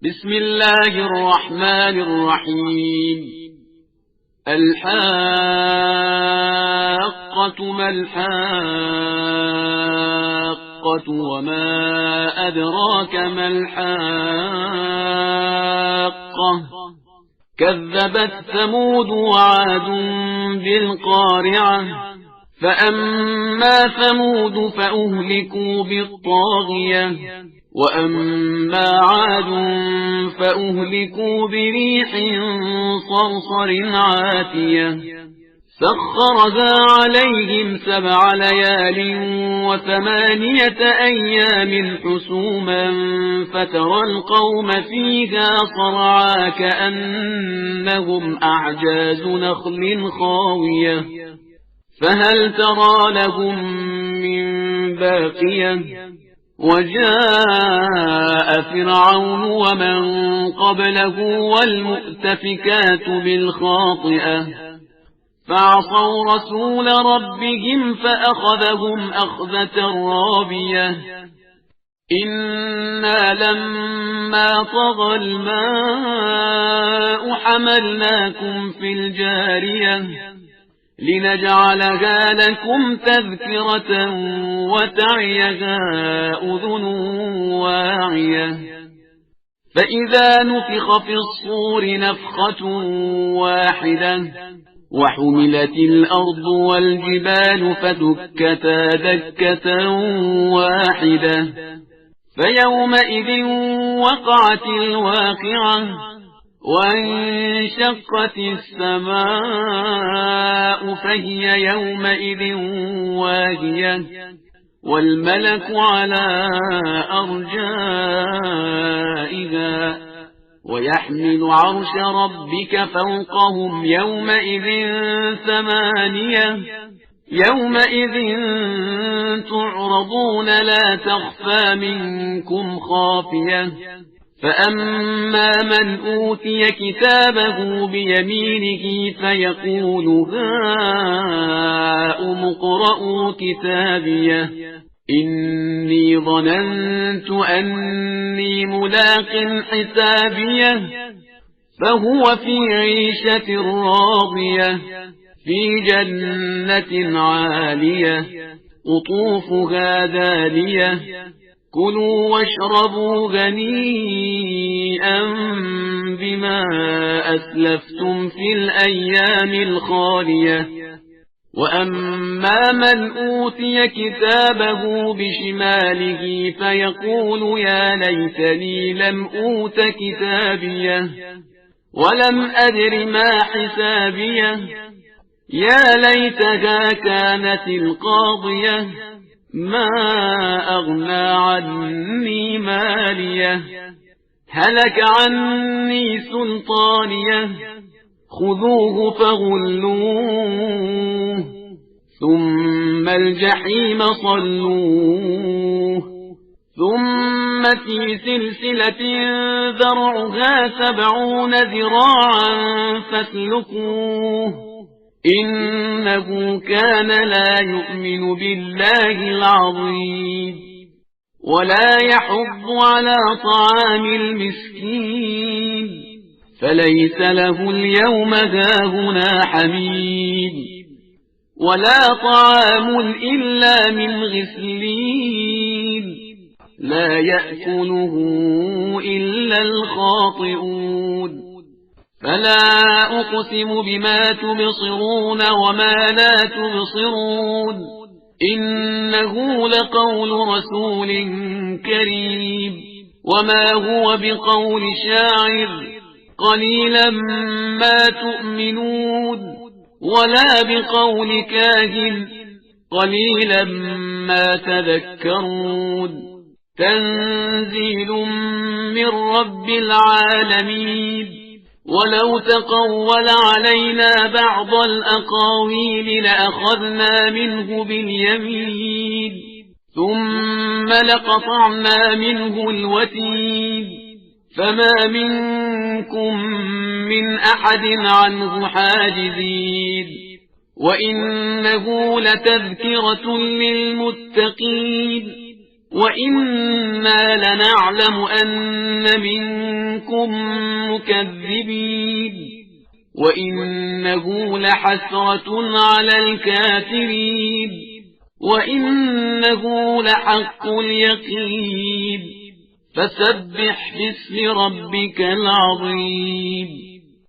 بسم الله الرحمن الرحيم. الحاقة ما الحاقة وما أدراك ما الحاقة كذبت ثمود وعاد بالقارعة فأما ثمود فأهلكوا بالطاغية وأما عاد فأهلكوا بريح صرصر عاتية سخرها عليهم 7 ليال و8 أيام حسوما فترى القوم فيها صرعا كأنهم أعجاز نخل خاوية فهل ترى لهم من باقية وجاء فرعون ومن قبله والمؤتفكات بالخاطئة فعصوا رسول ربهم فأخذهم أخذة رابية إنا لما طغى الماء حملناكم في الجارية لنجعلها لكم تذكرة وتعيها أذن واعية فإذا نفخ في الصور نفخة واحدة وحملت الأرض والجبال فدكتا دكة واحدة فيومئذ وقعت الواقعة وانشقت السماء فهي يومئذ واهية والملك على أرجائها ويحمل عرش ربك فوقهم يومئذ 8 يومئذ تعرضون لا تخفى منكم خافية فأما من أوتي كتابه بيمينه فيقول هاؤم اقرءوا كتابيه إني ظننت أني ملاق حسابيه فهو في عيشة راضية في جنة عالية قطوفها دانية كلوا واشربوا هنيئا بما أسلفتم في الأيام الخالية وأما من أوتي كتابه بشماله فيقول يا ليتني لم أوت كتابيه ولم أدر ما حسابيه يا ليتها كانت القاضية ما أغنى عني ماليه هلك عني سلطانيه خذوه فغلوه ثم الجحيم صلوه ثم في سلسلة ذرعها 70 ذراعا فاسلكوه إنه كان لا يؤمن بالله العظيم ولا يحض على طعام المسكين فليس له اليوم هاهنا حميم ولا طعام إلا من غسلين لا يأكله إلا الخاطئون فلا أقسم بما تبصرون وما لا تبصرون إنه لقول رسول كريم وما هو بقول شاعر قليلا ما تؤمنون ولا بقول كاهن قليلا ما تذكرون تنزيل من رب العالمين ولو تقول علينا بعض الأقاويل لأخذنا منه باليمين ثم لقطعنا منه الوتين فما منكم من أحد عنه حاجزين وإنه لتذكرة للمتقين وإنا لنعلم أن منكم مكذبين وإنه لحسرة على الكافرين وإنه لحق اليقين فسبح باسم ربك العظيم